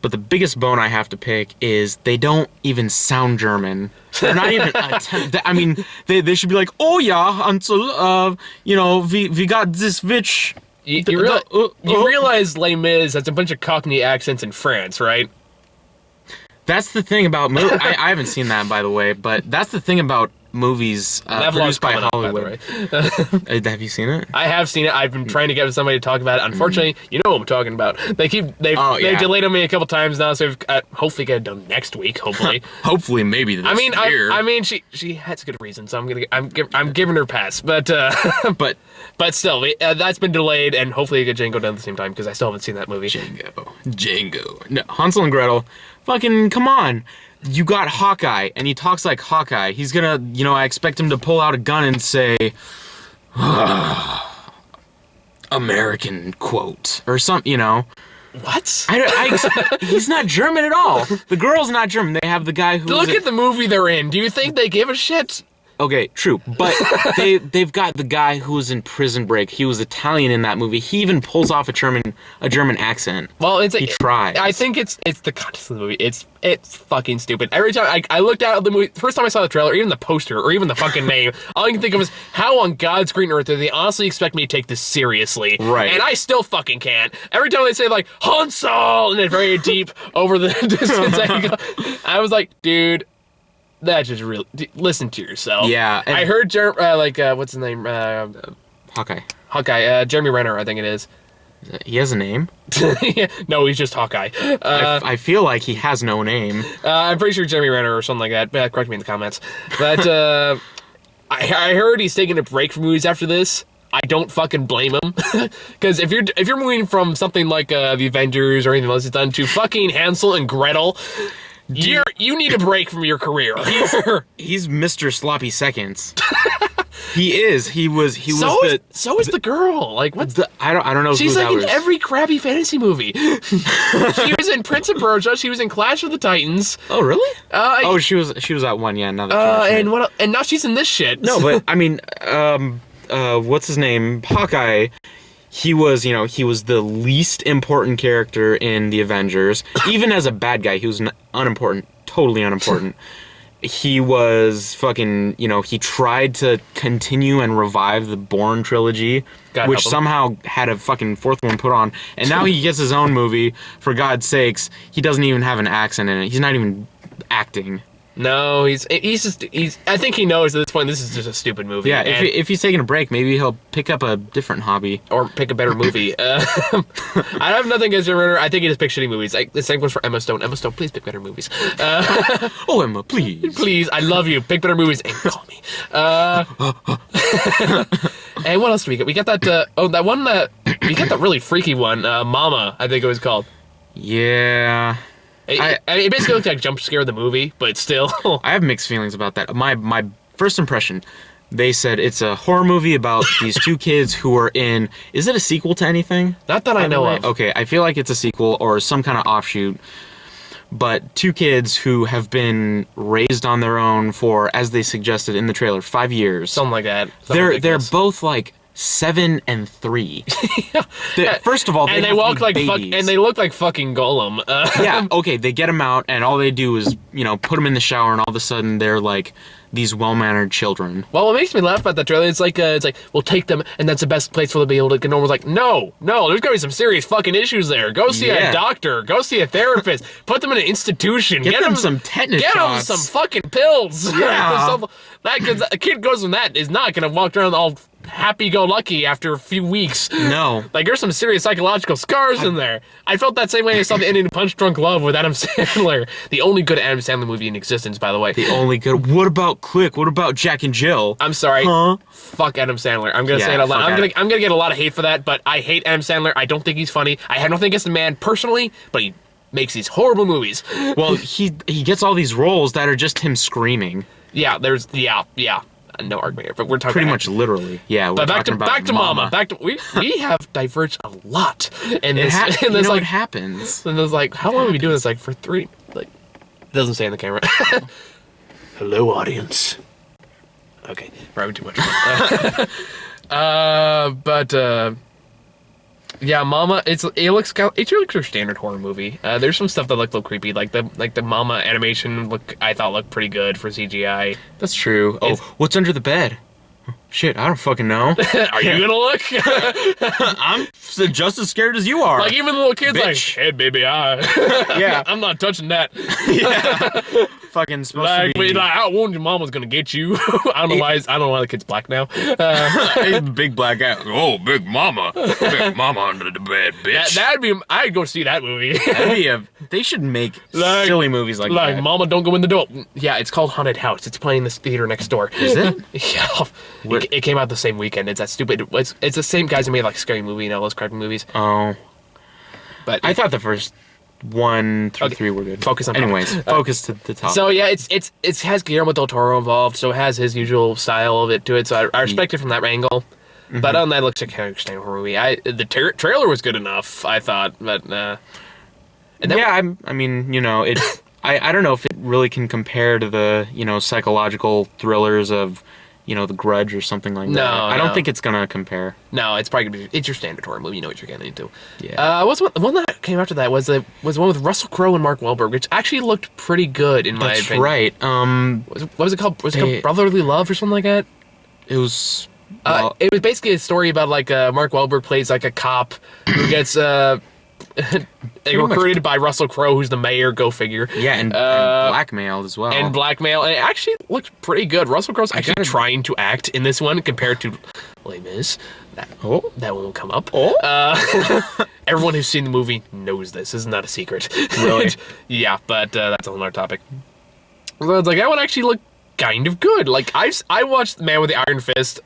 but the biggest bone I have to pick is they don't even sound German. They're not even I mean, they should be like, oh yeah, Hansel, we got this witch. You realize Les Mis has a bunch of Cockney accents in France, right? That's the thing about movies. I haven't seen that, by the way, but that's the thing about movies produced by Hollywood. Have you seen it? I have seen it. I've been trying to get somebody to talk about it. Unfortunately, you know what I'm talking about. They've delayed on me a couple times now, so we've hopefully get it done next week. Hopefully, hopefully maybe this year. I mean, she has good reason, so I'm giving her a pass. But but still, that's been delayed, and hopefully I get Django done at the same time because I still haven't seen that movie. Django. No, Hansel and Gretel. Fucking come on. You got Hawkeye, and he talks like Hawkeye. He's gonna, I expect him to pull out a gun and say, American quote, or something, What? He's not German at all. The girl's not German. They have the guy who... Look at the movie they're in. Do you think they give a shit? Okay, true, but they've got the guy who was in Prison Break. He was Italian in that movie. He even pulls off a German accent. Well, he tries. I think it's the context of the movie. It's fucking stupid. Every time I looked at the movie, first time I saw the trailer, even the poster, or even the fucking name, all I can think of is how on God's green earth do they honestly expect me to take this seriously? Right. And I still fucking can't. Every time they say like Hansel and then very deep over the distance, I was like, dude. That's just real. Listen to yourself. Yeah. I heard, what's his name? Hawkeye. Hawkeye. Jeremy Renner, I think it is. He has a name? No, he's just Hawkeye. I feel like he has no name. I'm pretty sure Jeremy Renner or something like that. Correct me in the comments. But I heard he's taking a break from movies after this. I don't fucking blame him, because if you're moving from something like the Avengers or anything else he's done to fucking Hansel and Gretel. You need a break from your career. He's Mr. Sloppy Seconds. He is. He was. So is the girl. Like what? I don't know. She's like in every crappy fantasy movie. She was in Prince of Persia. She was in Clash of the Titans. Oh really? She was at one. Yeah, and now she's in this shit. No, but I mean, what's his name? Hawkeye. He was the least important character in the Avengers. Even as a bad guy, he was unimportant, totally unimportant. He was fucking, he tried to continue and revive the Bourne trilogy, which somehow had a fucking fourth one put on. And now he gets his own movie. For God's sakes, he doesn't even have an accent in it. He's not even acting. No, he's I think he knows at this point this is just a stupid movie. Yeah, if he's taking a break, maybe he'll pick up a different hobby. Or pick a better movie. I have nothing against Jeremy Renner. I think he just picks shitty movies. The same goes for Emma Stone. Emma Stone, please pick better movies. Oh, Emma, please. Please, I love you. Pick better movies and call me. And what else do we get? We got that, that one, we got that really freaky one, Mama, I think it was called. Yeah... It basically looked like Jump Scare the movie, but still. I have mixed feelings about that. My first impression, they said it's a horror movie about these two kids who are in... Is it a sequel to anything? Not that I know of. Okay, I feel like it's a sequel or some kind of offshoot. But two kids who have been raised on their own for, as they suggested in the trailer, 5 years. Something like that. They're both like 7 and 3. First of all, and they walk like and they look like fucking Gollum. Yeah, okay, they get them out, and all they do is, put them in the shower, and all of a sudden they're like these well-mannered children. Well, what makes me laugh about that trailer, it's like, we'll take them, and that's the best place for them to be able to get normal. Like, no, there's gotta be some serious fucking issues there. Go see a doctor. Go see a therapist. Put them in an institution. Get them some tetanus shots. Get them some fucking pills. Yeah. Because a kid goes from that is not gonna walk around all happy-go-lucky after a few weeks. No. Like, there's some serious psychological scars in there. I felt that same way I saw the ending of Punch Drunk Love with Adam Sandler. The only good Adam Sandler movie in existence, by the way. The only good. What about Click? What about Jack and Jill? I'm sorry. Huh? Fuck Adam Sandler. I'm gonna say it out loud. I'm gonna get a lot of hate for that, but I hate Adam Sandler. I don't think he's funny. I have nothing against the man personally, but he makes these horrible movies. Well, he gets all these roles that are just him screaming. Yeah, no argument here, but we're talking pretty much literally. Yeah, we're talking about back to Mama. We have diverged a lot, and it like happens. And there's like, how long have we been doing this? Like for 3, like, it doesn't say in the camera. Hello, audience. Okay, probably too much. Yeah, Mama. It looks like a standard horror movie. There's some stuff that look a little creepy, like the Mama animation. I thought looked pretty good for CGI. That's true. What's under the bed? Shit, I don't fucking know. Are you gonna look? I'm just as scared as you are. Like, even the little kid's like, hey, baby, yeah, I'm not touching that. Yeah. Fucking supposed to be. Like, I warned your mom was gonna get you. I don't know why the kid's black now. Big black guy. Oh, Big Mama. Big Mama under the bed, bitch. I'd go see that movie. They should make silly movies like that. Like, Mama, don't go in the door. Yeah, it's called Haunted House. It's playing this theater next door. Is it? Yeah. It came out the same weekend. It's that stupid. It's the same guys who made like Scary Movie and all those crappy movies. Oh. But I thought the first 1 through 3 were good. Focus on. Anyways, focus to the top. So yeah, it has Guillermo del Toro involved, so it has his usual style of it to it. So I respect it from that angle. Mm-hmm. But other than that, it looks like a standard horror movie. The trailer was good enough, I thought. But I mean, it. I don't know if it really can compare to the psychological thrillers of The Grudge or something like that. No, I don't think it's gonna compare. No, it's probably gonna be. It's your standard horror movie. You know what you're getting into. Yeah. What's the one that came after that was the one with Russell Crowe and Mark Wahlberg, which actually looked pretty good in my opinion. That's right. What was it called? Was it called Brotherly Love or something like that? It was. It was basically a story about like Mark Wahlberg plays like a cop who gets recruited by Russell Crowe, who's the mayor. Go figure. Yeah, and blackmailed as well. And blackmail, and it actually looked pretty good. Russell Crowe's actually trying to act in this one compared to Les Mis. That one will come up. Everyone who's seen the movie knows this. This is not a secret. Really? Yeah, but that's a whole other topic. So it's like, that one actually looked kind of good. Like, I watched The Man with the Iron Fist.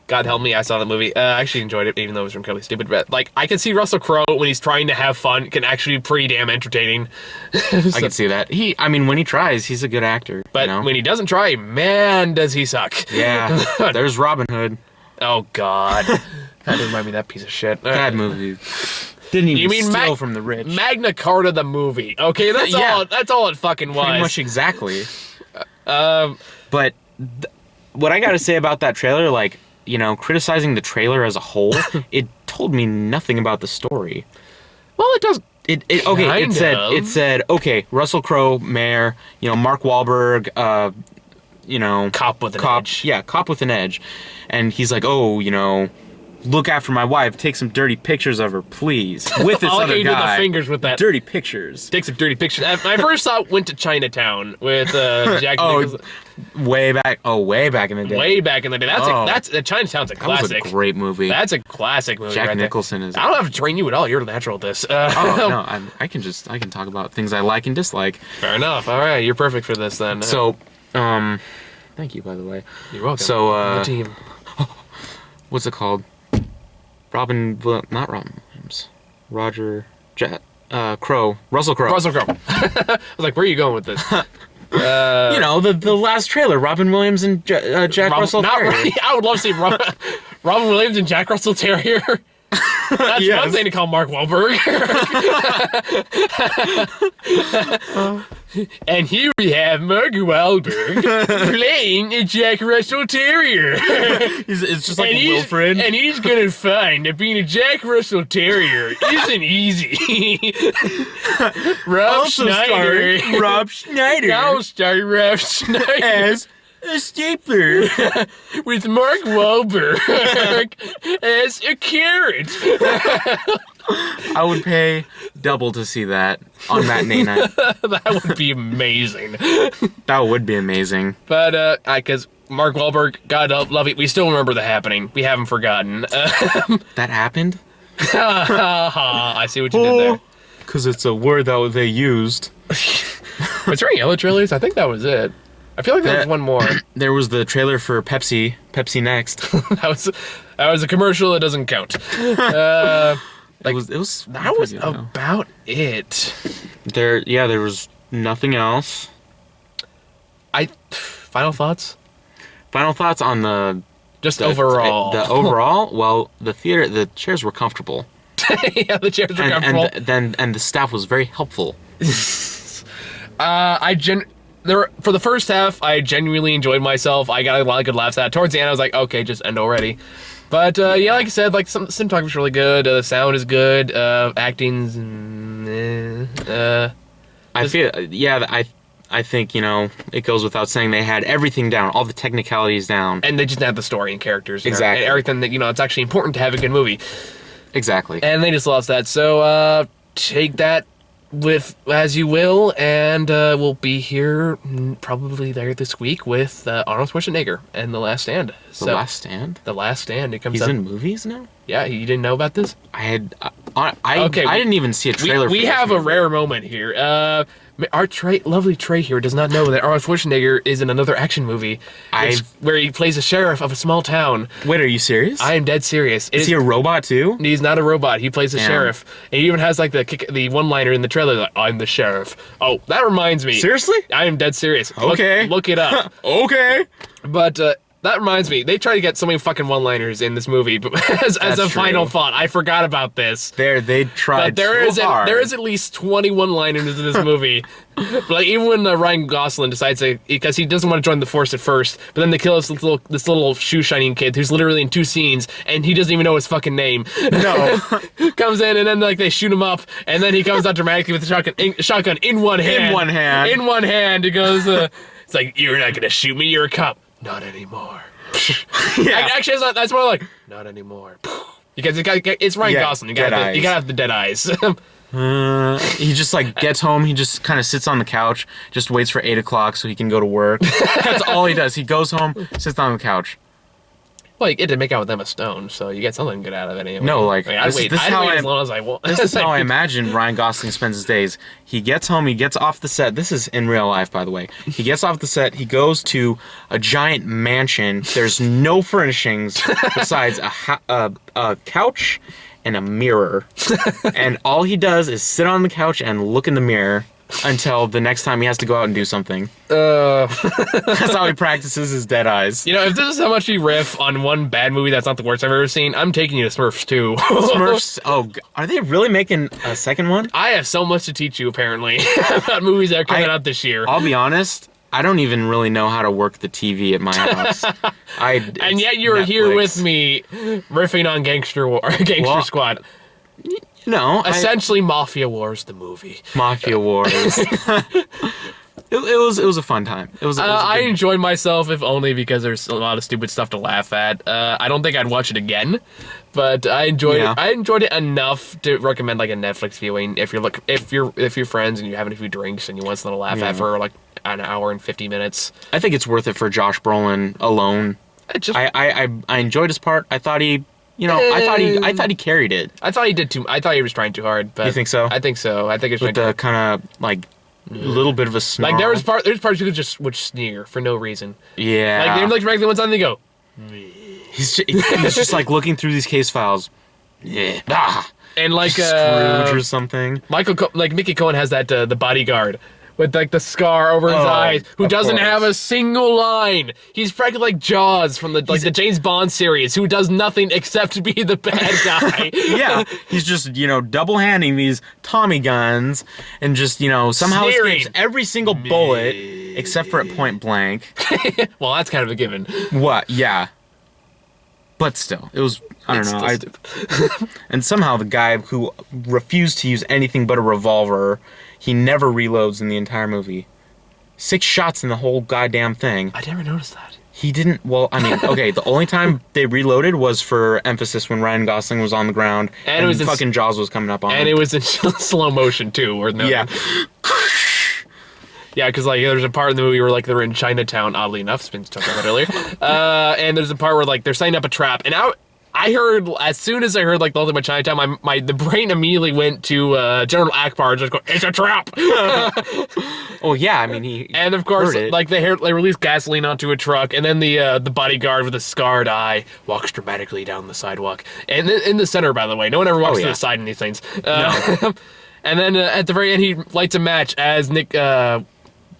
God help me, I saw the movie. I actually enjoyed it, even though it was incredibly stupid. But, like, I can see Russell Crowe, when he's trying to have fun, can actually be pretty damn entertaining. I can see that. When he tries, he's a good actor. But when he doesn't try, man, does he suck. Yeah. There's Robin Hood. Oh, God. That didn't remind me of that piece of shit. Bad movie. Didn't even steal from the rich. Magna Carta the movie. Okay, that's all it fucking was. Pretty much exactly. But what I gotta say about that trailer, like, criticizing the trailer as a whole, it told me nothing about the story. Well, it does. It said, okay, Russell Crowe, mayor, Mark Wahlberg, cop with an edge. Yeah, cop with an edge. And he's like, look after my wife, take some dirty pictures of her, please. With this other guy. Did the fingers with that. Dirty pictures. Take some dirty pictures. My first thought went to Chinatown with Jack Nicholson. Way back in the day. Way back in the day. That's Chinatown's a classic. That was a great movie. That's a classic movie. Jack Nicholson is. I don't have to train you at all. You're natural at this. No, I can talk about things I like and dislike. Fair enough. All right, you're perfect for this then. So, thank you, by the way. You're welcome. So, the team. What's it called? Not Robin Williams. Crowe. Russell Crowe. Russell Crowe. I was like, where are you going with this? The last trailer, Robin Williams and Jack Russell Terrier. I would love to see Robin Williams and Jack Russell Terrier. That's one thing to call Mark Wahlberg. And here we have Mark Wahlberg playing a Jack Russell Terrier. It's just like Wilfred. And he's gonna find that being a Jack Russell Terrier isn't easy. Rob Schneider. Rob Schneider. I'll start Rob Schneider as a stapler. with Mark Wahlberg as a carrot. I would pay double to see that on matinee night. That would be amazing. That would be amazing. But, because Mark Wahlberg, God love it, we still remember the happening. We haven't forgotten. That happened? I see what you did there. Because it's a word that they used. Was there any other trailers? I think that was it. I feel like there was one more. There was the trailer for Pepsi Next. that was a commercial that doesn't count. That was about it. There was nothing else. Final thoughts? Final thoughts on the overall. The overall, well, the chairs were comfortable. Yeah, the chairs were comfortable. And the staff was very helpful. For the first half, I genuinely enjoyed myself. I got a lot of good laughs at it. Towards the end, I was like, okay, just end already. But, yeah, like I said, like, cinematography's really good, the sound is good, acting's, I think, it goes without saying they had everything down, all the technicalities down. And they just had the story and characters. Exactly. And everything that, it's actually important to have a good movie. Exactly. And they just lost that. So, take that with as you will, and we'll be here probably there this week with Arnold Schwarzenegger and The Last Stand. The Last Stand? The Last Stand. It comes He's out. in movies now? Yeah, you didn't know about this? I didn't even see a trailer for We this have movie. a rare moment here. Our lovely Trey here does not know that Arnold Schwarzenegger is in another action movie where he plays a sheriff of a small town. Wait, are you serious? I am dead serious. Is he a robot too? He's not a robot. He plays a sheriff. And he even has like the one-liner in the trailer, like, I'm the sheriff. Oh, that reminds me. Seriously? I am dead serious. Okay. Look it up. Okay. But that reminds me, they try to get so many fucking one-liners in this movie, but as a final thought, I forgot about this. They tried But hard. there is at least 20 one-liners in this movie. Like, even when Ryan Gosling decides because he doesn't want to join the force at first, but then they kill this little shoe-shining kid who's literally in 2 scenes, and he doesn't even know his fucking name. No. Comes in, and then like they shoot him up, and then he comes out dramatically with a shotgun in one hand. In one hand. In one hand. He goes, it's like, you're not gonna shoot me, you're a cop. Not anymore. Yeah. Actually, that's more like, not anymore. Because it's Ryan Gosling. You gotta have the dead eyes. He just like gets home. He just kind of sits on the couch, just waits for 8 o'clock so he can go to work. That's all he does. He goes home, sits on the couch. Well, you get to make out with Emma Stone, so you get something good out of it anyway. No, like, I'd wait as long as I want. This is how I imagine Ryan Gosling spends his days. He gets home, he gets off the set. This is in real life, by the way. He gets off the set, he goes to a giant mansion. There's no furnishings besides a couch and a mirror. And all he does is sit on the couch and look in the mirror until the next time he has to go out and do something. That's how he practices his dead eyes. If this is how much you riff on one bad movie that's not the worst I've ever seen, I'm taking you to Smurfs 2. Smurfs? Oh, are they really making a second one? I have so much to teach you, apparently, about movies that are coming out this year. I'll be honest, I don't even really know how to work the TV at my house. And yet you're here with me riffing on Gangster Squad. No. Essentially, Mafia Wars, the movie. Mafia Wars. It was a fun time. I enjoyed myself, if only because there's a lot of stupid stuff to laugh at. I don't think I'd watch it again, but I enjoyed it. I enjoyed it enough to recommend like a Netflix viewing if you're friends and you're having a few drinks and you want something to laugh at for like an hour and 50 minutes. I think it's worth it for Josh Brolin alone. I enjoyed his part. I thought he. I thought he carried it. I thought he did too. I thought he was trying too hard. But you think so? I think so. I think it's with the kind of like little bit of a snarl. Like there's parts who would sneer for no reason. Yeah. Like they look directly one side and they go. He's just like looking through these case files. Yeah. And like Scrooge or something. Mickey Cohen has that The Bodyguard, with like the scar over his eyes, who of doesn't course. have a single line. He's practically like Jaws from the James Bond series, who does nothing except to be the bad guy. Yeah, he's just, double-handing these Tommy guns and just, somehow Sneering. escapes every single bullet except for at point blank. Well, that's kind of a given. What? Yeah. But still, it was, I don't know. Stupid. And somehow the guy who refused to use anything but a revolver, he never reloads in the entire movie. 6 shots in the whole goddamn thing. I never noticed that. He didn't, okay, the only time they reloaded was for emphasis when Ryan Gosling was on the ground and it was fucking Jaws was coming up on him. And it was in slow motion too, or no? Yeah. Yeah, because like there's a part in the movie where like they're in Chinatown. Oddly enough, Spence talked about it earlier. And there's a part where like they're setting up a trap, and I heard, as soon as I heard like the ultimate Chinatown, the brain immediately went to General Akbar, just go, it's a trap. Oh yeah, I mean he. And of course, heard it. like they release gasoline onto a truck, and then the bodyguard with a scarred eye walks dramatically down the sidewalk, and in the center, by the way, no one ever walks to the side in these things. No. And then at the very end, he lights a match as Nick.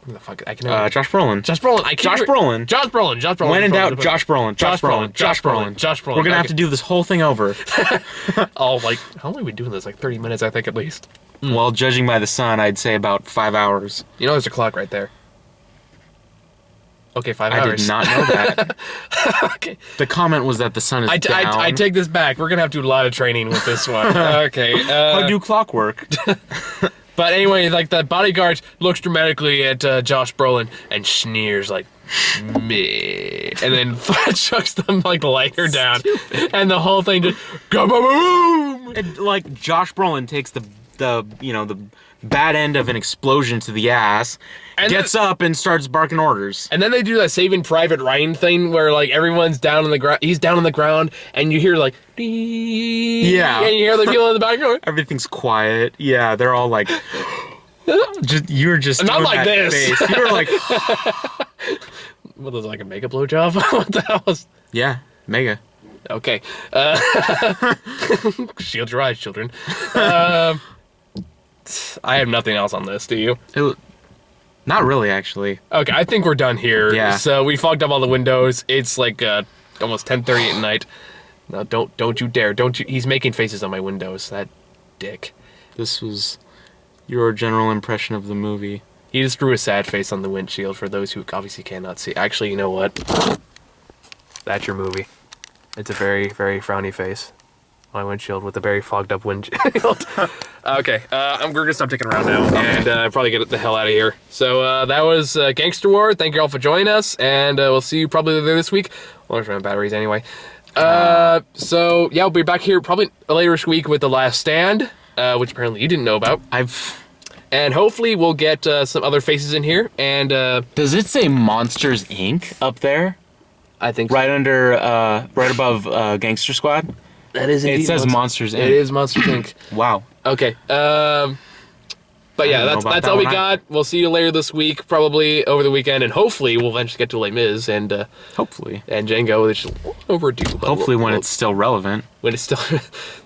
Who the fuck? I can. Josh Brolin. Josh Brolin. Josh Brolin. Josh Brolin. Josh Brolin. When in doubt, Josh Brolin. Josh Brolin. Josh Brolin. Josh Brolin. We're gonna have to do this whole thing over. Oh, like how long have we been doing this? Like 30 minutes, I think, at least. Well, judging by the sun, I'd say about 5 hours. You know, there's a clock right there. Okay, 5 hours. I did not know that. Okay. The comment was that the sun is down. I take this back. We're gonna have to do a lot of training with this one. Okay. I do clockwork. But anyway, like the bodyguard looks dramatically at Josh Brolin and sneers like, meh, and then chucks them like the lighter down, and the whole thing just go boom boom. And, like Josh Brolin takes the bad end of an explosion to the ass, And gets up and starts barking orders. And then they do that Saving Private Ryan thing where like everyone's down on the ground. He's down on the ground, and you hear like, yeah, and you hear the people in the background. Everything's quiet. Yeah, they're all like, you're just not like this. Face. You were like, what was it, like a mega blowjob? What the hell was? Yeah, mega. Okay. Shield your eyes, children. I have nothing else on this. Do you? Not really, actually. Okay, I think we're done here. Yeah. So we fogged up all the windows. It's like almost 10:30 at night. No, don't you dare! Don't you? He's making faces on my windows. That dick. This was your general impression of the movie. He just drew a sad face on the windshield for those who obviously cannot see. Actually, you know what? That's your movie. It's a very, very frowny face. My windshield with a very fogged up windshield. Okay, we're gonna stop taking around now and probably get the hell out of here. So that was Gangster War. Thank you all for joining us, and we'll see you probably later this week. Well, there's batteries anyway. So yeah, we'll be back here probably later this week with The Last Stand, which apparently you didn't know about. And hopefully we'll get some other faces in here. And does it say Monsters Inc. up there? I think so. Right under, right above Gangster Squad. That is indeed. It says Monsters Inc. It is Monsters Inc. Wow. Okay. But yeah, that's all we got. We'll see you later this week, probably over the weekend, and hopefully we'll eventually get to Les Mis and hopefully and Django, which is overdue. Hopefully when it's still relevant. When it's still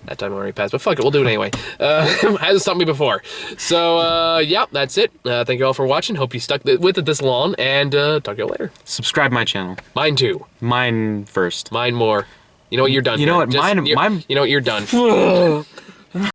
that time already passed, but fuck it, we'll do it anyway. Hasn't stopped me before. So yeah, that's it. Thank you all for watching. Hope you stuck with it this long, and talk to you all later. Subscribe my channel. Mine too. Mine first. Mine more. You know what? You're done. You know what? You know what? You're done.